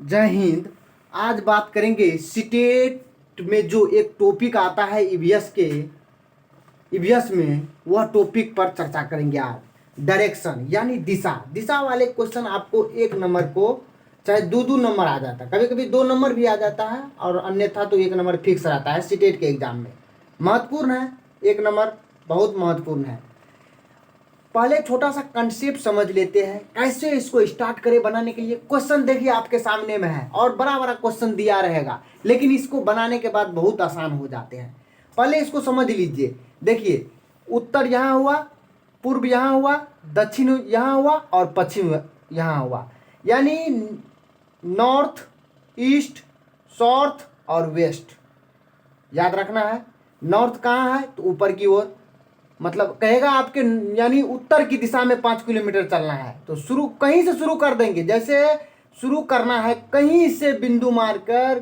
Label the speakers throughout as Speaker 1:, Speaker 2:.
Speaker 1: जय हिंद। आज बात करेंगे सीटेट में जो एक टॉपिक आता है ईवीएस में, वह टॉपिक पर चर्चा करेंगे आज। डायरेक्शन यानी दिशा। दिशा वाले क्वेश्चन आपको एक नंबर को चाहे दो दो नंबर आ जाता है, कभी कभी दो नंबर भी आ जाता है और अन्यथा तो एक नंबर फिक्स रहता है सीटेट के एग्जाम में। महत्वपूर्ण है, एक नंबर बहुत महत्वपूर्ण है। पहले छोटा सा कंसेप्ट समझ लेते हैं कैसे इसको स्टार्ट करें बनाने के लिए। क्वेश्चन देखिए आपके सामने में है और बड़ा बड़ा क्वेश्चन दिया रहेगा, लेकिन इसको बनाने के बाद बहुत आसान हो जाते हैं। पहले इसको समझ लीजिए। देखिए, उत्तर यहाँ हुआ, पूर्व यहाँ हुआ, दक्षिण यहाँ हुआ और पश्चिम यहाँ हुआ, यानी नॉर्थ, ईस्ट, साउथ और वेस्ट। याद रखना है। नॉर्थ कहाँ है तो ऊपर की ओर, मतलब कहेगा आपके, यानी उत्तर की दिशा में 5 किलोमीटर चलना है तो शुरू कहीं से शुरू कर देंगे। जैसे शुरू करना है कहीं से बिंदु मारकर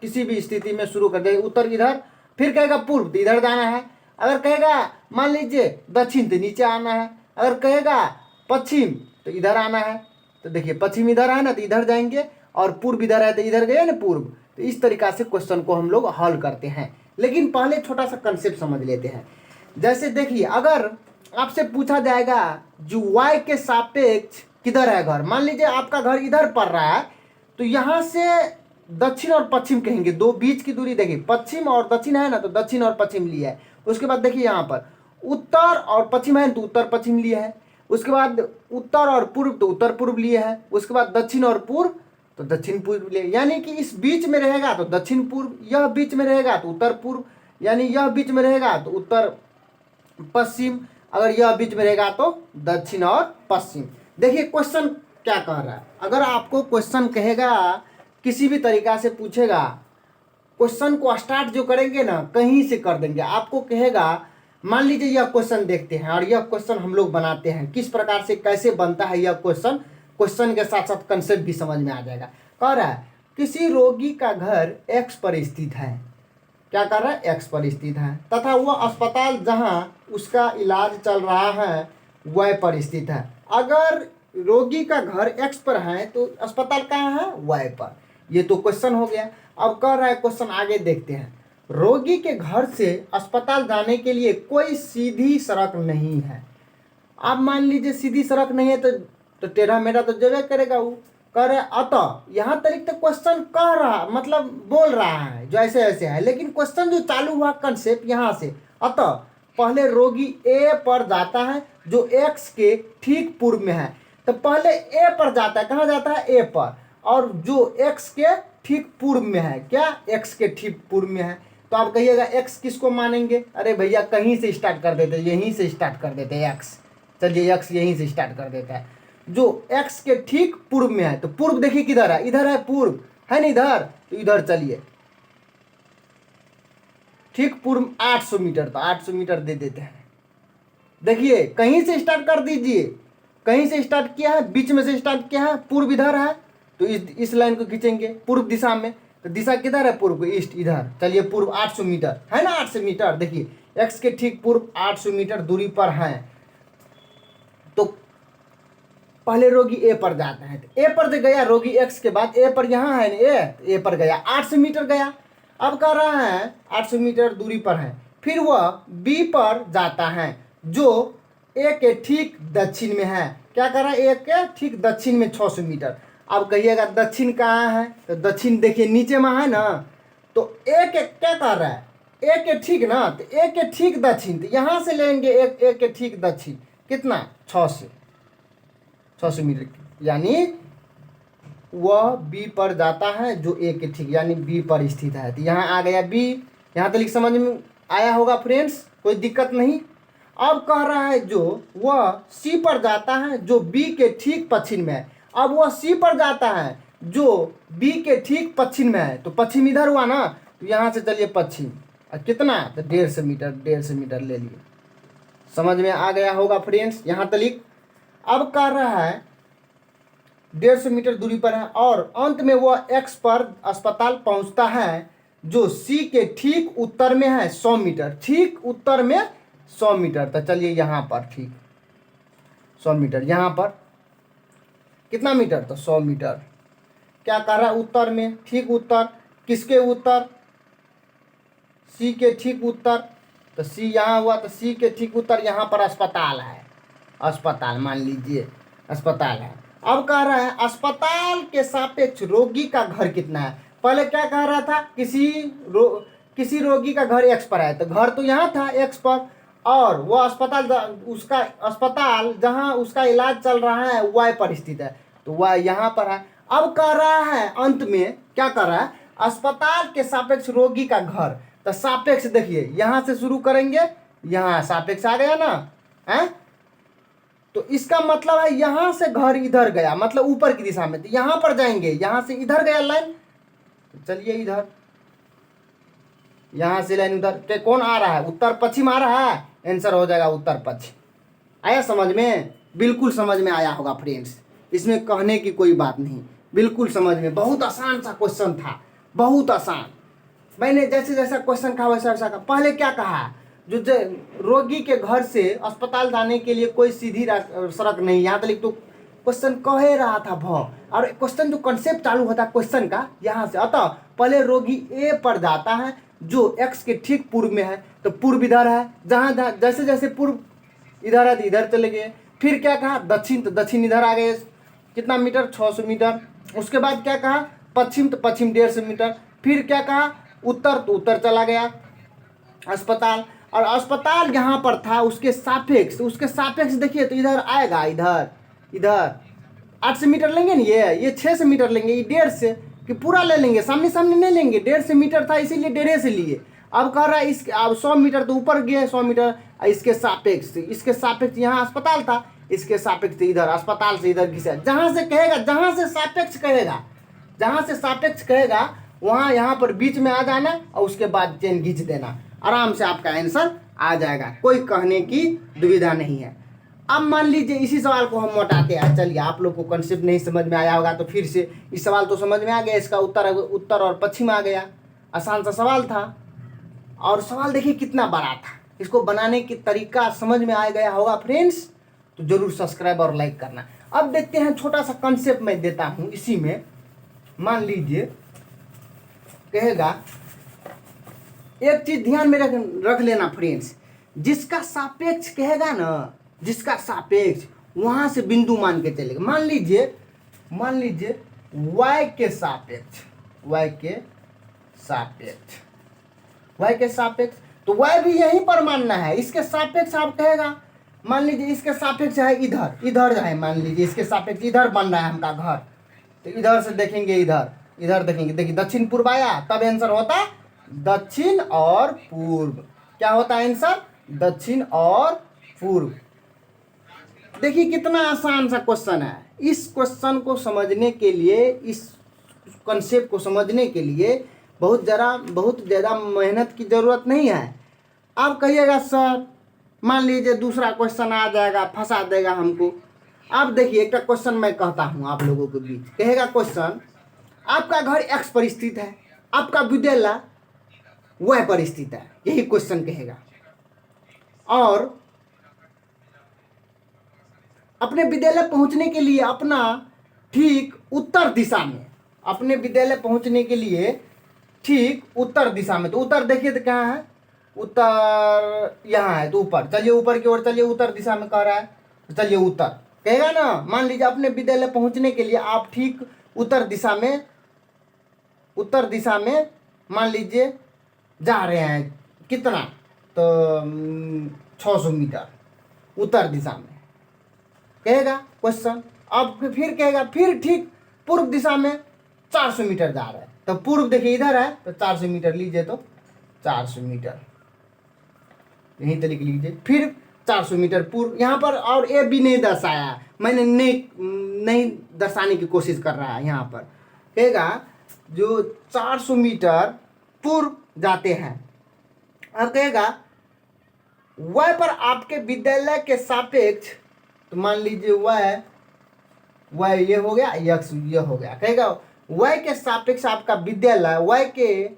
Speaker 1: किसी भी स्थिति में शुरू कर देंगे। उत्तर इधर, फिर कहेगा पूर्व तो इधर जाना है। अगर कहेगा मान लीजिए दक्षिण तो नीचे आना है। अगर कहेगा पश्चिम तो इधर आना है। तो देखिए पश्चिम इधर है ना तो इधर जाएंगे, और पूर्व इधर है तो इधर गए ना पूर्व। तो इस तरीका से क्वेश्चन को हम लोग हल करते हैं। लेकिन पहले छोटा सा कंसेप्ट समझ लेते हैं। जैसे देखिए, अगर आपसे पूछा जाएगा जो y के सापेक्ष किधर है घर, मान लीजिए आपका घर इधर पड़ रहा है, तो यहाँ से दक्षिण और पश्चिम कहेंगे। दो बीच की दूरी देखिए, पश्चिम और दक्षिण है ना तो दक्षिण और पश्चिम लिया है। उसके बाद देखिए यहाँ पर उत्तर और पश्चिम है तो उत्तर पश्चिम लिया है। उसके बाद उत्तर और पूर्व तो उत्तर पूर्व लिया है। उसके बाद दक्षिण और पूर्व तो दक्षिण पूर्व लिया, यानी कि इस बीच में रहेगा तो दक्षिण पूर्व, यह बीच में रहेगा तो उत्तर पूर्व, यानी यह बीच में रहेगा तो उत्तर पश्चिम, अगर यह बीच में रहेगा तो दक्षिण और पश्चिम। देखिए क्वेश्चन क्या कह रहा है। अगर आपको क्वेश्चन कहेगा, किसी भी तरीका से पूछेगा, क्वेश्चन को स्टार्ट जो करेंगे ना कहीं से कर देंगे। आपको कहेगा, मान लीजिए यह क्वेश्चन देखते हैं और यह क्वेश्चन हम लोग बनाते हैं, किस प्रकार से कैसे बनता है यह क्वेश्चन। क्वेश्चन के साथ साथ कंसेप्ट भी समझ में आ जाएगा। कह रहा है किसी रोगी का घर एक्स पर स्थित है। क्या कर रहा है, एक्स पर स्थित है, तथा वह अस्पताल जहां उसका इलाज चल रहा है वह पर स्थित है। अगर रोगी का घर एक्स पर है तो अस्पताल कहाँ है, वाई पर। ये तो क्वेश्चन हो गया। अब कह रहा है क्वेश्चन आगे देखते हैं। रोगी के घर से अस्पताल जाने के लिए कोई सीधी सड़क नहीं है। अब मान लीजिए सीधी सड़क नहीं है तो टेढ़ा मेढ़ा तो जगह करेगा वो। कह रहे अतः, यहाँ तक तो क्वेश्चन कह रहा, मतलब बोल रहा है जो ऐसे ऐसे है, लेकिन क्वेश्चन जो चालू हुआ कंसेप्ट यहाँ से। अतः पहले रोगी ए पर जाता है जो एक्स के ठीक पूर्व में है। तो पहले ए पर जाता है, कहाँ जाता है, ए पर, और जो एक्स के ठीक पूर्व में है। क्या, एक्स के ठीक पूर्व में है। तो आप कहिएगा एक्स किसको मानेंगे, अरे भैया कहीं से स्टार्ट कर देते, यहीं से स्टार्ट कर देते एक्स। चलिए एक्स यहीं से स्टार्ट कर देता है, जो एक्स के ठीक पूर्व में है। तो पूर्व देखिए किधर है, इधर है पूर्व, है ना इधर, तो इधर चलिए ठीक पूर्व 800 मीटर, तो 800 मीटर दे देते हैं। देखिए कहीं से स्टार्ट कर दीजिए, कहीं से स्टार्ट किया है, बीच में से स्टार्ट किया है, पूर्व इधर है तो इस लाइन को खींचेंगे पूर्व दिशा में। तो दिशा किधर है, पूर्व, ईस्ट, इधर। चलिए पूर्व 800 मीटर है ना, 800 मीटर देखिए एक्स के ठीक पूर्व 800 मीटर दूरी पर है। तो पहले रोगी ए पर जाता है, तो ए पर जो गया रोगी एक्स के बाद, ए पर यहाँ है ना ए पर गया, 800 मीटर गया। अब कह रहा है 800 मीटर दूरी पर है। फिर वह बी पर जाता है जो ए के ठीक दक्षिण में है। क्या कर रहा है, ए के ठीक दक्षिण में 600 मीटर। अब कहिएगा दक्षिण कहाँ है, तो दक्षिण देखिए नीचे में है ना। तो ए के क्या कर रहा है, ए के ठीक ना, तो ए के ठीक दक्षिण, तो यहाँ से लेंगे ए के ठीक दक्षिण कितना, 600 मीटर, यानी वह बी पर जाता है जो ए के ठीक, यानी बी पर स्थित है। तो यहाँ आ गया बी। यहाँ तक समझ में आया होगा फ्रेंड्स, कोई दिक्कत नहीं। अब कह रहा है जो वह सी पर जाता है जो बी के ठीक पश्चिम में है। अब वह सी पर जाता है जो बी के ठीक पश्चिम में है, तो पश्चिम इधर हुआ ना, तो यहाँ से चलिए पश्चिम, कितना, तो 150 मीटर, 150 मीटर ले लिए। समझ में आ गया होगा फ्रेंड्स यहाँ तक। अब कह रहा है 150 मीटर दूरी पर है और अंत में वह एक्स पर अस्पताल पहुंचता है जो सी के ठीक उत्तर में है 100 मीटर, ठीक उत्तर में 100 मीटर। तो चलिए यहाँ पर ठीक 100 मीटर, यहाँ पर कितना मीटर, तो 100 मीटर। क्या कर रहा है उत्तर में, ठीक उत्तर, किसके उत्तर, सी के ठीक उत्तर, तो सी यहाँ हुआ, तो सी के ठीक उत्तर यहाँ पर अस्पताल है, अस्पताल मान लीजिए अस्पताल है। अब कह रहा है अस्पताल के सापेक्ष रोगी का घर कितना है। पहले क्या कह रहा था, किसी रोगी का घर एक्स पर है, तो घर तो यहाँ था एक्स पर, और वो अस्पताल उसका अस्पताल जहाँ उसका इलाज चल रहा है वाई पर स्थित है, तो वाई यहाँ पर है। अब कह रहा है अंत में क्या कर रहा है, अस्पताल के सापेक्ष रोगी का घर, तो सापेक्ष देखिए यहाँ से शुरू करेंगे, यहाँ सापेक्ष आ गया ना है, तो इसका मतलब है यहाँ से घर इधर गया, मतलब ऊपर की दिशा में, तो यहाँ पर जाएंगे, यहाँ से इधर गया लाइन, तो चलिए इधर, यहाँ से लाइन उधर, तो कौन आ रहा है, उत्तर पश्चिम आ रहा है, आंसर हो जाएगा उत्तर पश्चिम। आया समझ में, बिल्कुल समझ में आया होगा फ्रेंड्स, इसमें कहने की कोई बात नहीं, बिल्कुल समझ में, बहुत आसान सा क्वेश्चन था, बहुत आसान। मैंने जैसे जैसा क्वेश्चन कहा वैसा वैसा कहा। पहले क्या कहा, जो रोगी के घर से अस्पताल जाने के लिए कोई सीधी सड़क नहीं, यहाँ तक तो क्वेश्चन कह रहा था भ, और क्वेश्चन जो कंसेप्ट चालू होता है क्वेश्चन का यहाँ से, अतः पहले रोगी ए पर जाता है जो एक्स के ठीक पूर्व में है, तो पूर्व इधर है, जहाँ जैसे जैसे पूर्व इधर है तो इधर चले गए। फिर क्या कहा दक्षिण, तो दक्षिण इधर आ गए, कितना मीटर, 600 मीटर। उसके बाद क्या कहा पश्चिम, तो पश्चिम 150 मीटर। फिर क्या कहा उत्तर, तो उत्तर चला गया अस्पताल, और अस्पताल यहाँ पर था उसके सापेक्ष, उसके सापेक्ष देखिए तो इधर आएगा, इधर इधर 800 मीटर लेंगे ना, ये 600 मीटर लेंगे, ये 1.5 से कि पूरा ले लेंगे, सामने सामने नहीं लेंगे, 1.5 मीटर था इसीलिए 1.5 से लिए। अब कह रहा है इस अब 100 मीटर तो ऊपर गए, 100 मीटर इसके सापेक्ष यहाँ अस्पताल था, इसके सापेक्ष इधर अस्पताल से इधर घिसा, जहाँ से कहेगा, जहाँ से सापेक्ष कहेगा, जहाँ से सापेक्ष कहेगा वहाँ यहाँ पर बीच में आ जाना, और उसके बाद चेन खींच देना, आराम से आपका आंसर आ जाएगा, कोई कहने की दुविधा नहीं है। अब मान लीजिए इसी सवाल को हम मोटाते हैं, चलिए आप लोग को कंसेप्ट नहीं समझ में आया होगा तो फिर से, इस सवाल तो समझ में आ गया, इसका उत्तर और पश्चिम आ गया, आसान सा सवाल था। और सवाल देखिए कितना बड़ा था, इसको बनाने की तरीका समझ में आ गया होगा फ्रेंड्स, तो जरूर सब्सक्राइब और लाइक करना। अब देखते हैं छोटा सा कंसेप्ट मैं देता हूँ इसी में। मान लीजिए कहेगा, एक चीज ध्यान में रख लेना फ्रेंड्स, जिसका सापेक्ष कहेगा ना, जिसका सापेक्ष वहां से बिंदु मान के चलेगा। मान लीजिए y के सापेक्ष, y के सापेक्ष, तो y भी यहीं पर मानना है, इसके सापेक्ष आप कहेगा, मान लीजिए इसके सापेक्ष है इधर है, मान लीजिए इसके सापेक्ष इधर बन रहा है हमका घर, तो इधर से देखेंगे, इधर देखेंगे, देखिए दक्षिण पूर्व आया, तब आंसर होता दक्षिण और पूर्व। क्या होता है आंसर, दक्षिण और पूर्व। देखिए कितना आसान सा क्वेश्चन है। इस क्वेश्चन को समझने के लिए, इस कॉन्सेप्ट को समझने के लिए बहुत ज़्यादा मेहनत की ज़रूरत नहीं है। आप कहिएगा सर मान लीजिए दूसरा क्वेश्चन आ जाएगा, फंसा देगा हमको। आप देखिए एक क्वेश्चन मैं कहता हूँ आप लोगों के बीच, कहेगा क्वेश्चन, आपका घर एक्स पर स्थित है, आपका विद्यालय वाई पर स्थित है, यही क्वेश्चन कहेगा, और अपने विद्यालय पहुंचने के लिए अपना ठीक उत्तर दिशा में, अपने विद्यालय पहुंचने के लिए ठीक उत्तर दिशा में, तो उत्तर देखिए तो कहाँ है, उत्तर यहाँ है, तो ऊपर चलिए, ऊपर की ओर चलिए, उत्तर दिशा में कह रहा है, तो चलिए उत्तर कहेगा ना। मान लीजिए अपने विद्यालय पहुंचने के लिए आप ठीक उत्तर दिशा में मान लीजिए जा रहे हैं, कितना, तो 600 मीटर उत्तर दिशा में कहेगा क्वेश्चन। अब फिर कहेगा फिर ठीक पूर्व दिशा में 400 मीटर जा रहा है, तो पूर्व देखिए इधर है, तो 400 मीटर लीजिए, तो 400 मीटर यहीं तो लिख लीजिए। फिर 400 मीटर पूर्व, यहाँ पर और ए भी नहीं दर्शाया, मैंने नहीं दर्शाने की कोशिश कर रहा है। यहाँ पर कहेगा जो 400 मीटर पूर्व जाते हैं, अब कहेगा वह पर आपके विद्यालय के सापेक्ष, तो मान लीजिए वह ये हो गया, यक्स ये हो गया, कहेगा वह के सापेक्ष आपका विद्यालय, वह के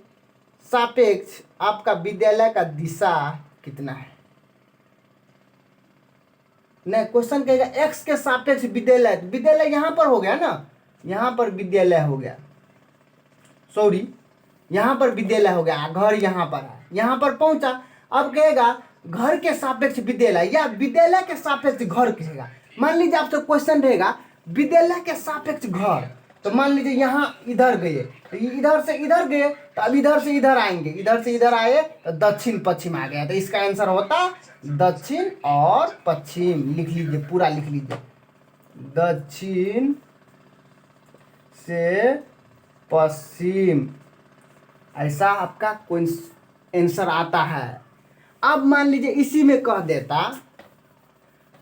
Speaker 1: सापेक्ष आपका विद्यालय का दिशा कितना है। नहीं, क्वेश्चन कहेगा एक्स के सापेक्ष विद्यालय, विद्यालय यहाँ पर हो गया ना, यहाँ पर विद्यालय हो गया, सॉरी यहाँ पर विद्यालय हो गया, घर यहाँ पर है, यहाँ पर पहुंचा। अब कहेगा घर के सापेक्ष विद्यालय या विद्यालय के सापेक्ष घर कहेगा। मान लीजिए आपसे क्वेश्चन रहेगा विद्यालय के सापेक्ष घर, तो मान लीजिए यहाँ इधर गए, तो इधर से इधर गए, तो अब इधर से इधर आएंगे, इधर से इधर आए तो दक्षिण पश्चिम आ गया, तो इसका आंसर होता दक्षिण और पश्चिम। लिख लीजिए, पूरा लिख लीजिए, दक्षिण से पश्चिम, ऐसा आपका कोई आंसर आता है। अब मान लीजिए इसी में कह देता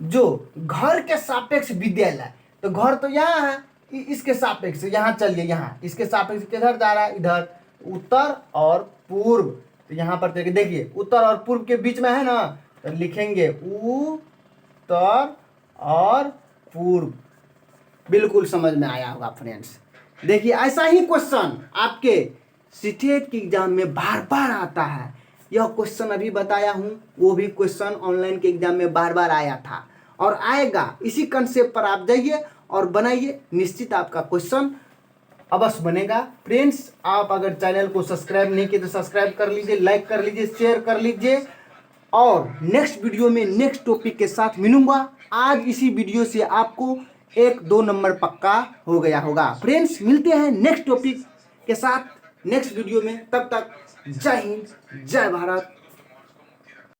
Speaker 1: जो घर के सापेक्ष विद्यालय, तो घर तो यहाँ है, इसके सापेक्ष यहाँ चलिए, यहाँ इसके सापेक्ष किधर जा रहा है, इधर, उत्तर और पूर्व। तो यहाँ पर देखिए उत्तर और पूर्व के बीच में है ना, तो लिखेंगे उत्तर और पूर्व। बिल्कुल समझ में आया होगा फ्रेंड्स। देखिए ऐसा ही क्वेश्चन आपके सीटेट के एग्जाम में बार बार आता है। यह क्वेश्चन अभी बताया हूँ, वो भी क्वेश्चन ऑनलाइन के एग्जाम में बार बार आया था और आएगा। इसी कंसेप्ट पर आप जाइए और बनाइए, निश्चित आपका क्वेश्चन अवश्य बनेगा। फ्रेंड्स, आप अगर चैनल को सब्सक्राइब नहीं किए तो सब्सक्राइब कर लीजिए, लाइक कर लीजिए, शेयर कर लीजिए और नेक्स्ट वीडियो में नेक्स्ट टॉपिक के साथ मिलूंगा। आज इसी वीडियो से आपको 1-2 नंबर पक्का हो गया होगा। फ्रेंड्स, मिलते हैं नेक्स्ट टॉपिक के साथ नेक्स्ट वीडियो में। तब तक जय हिंद, जय भारत।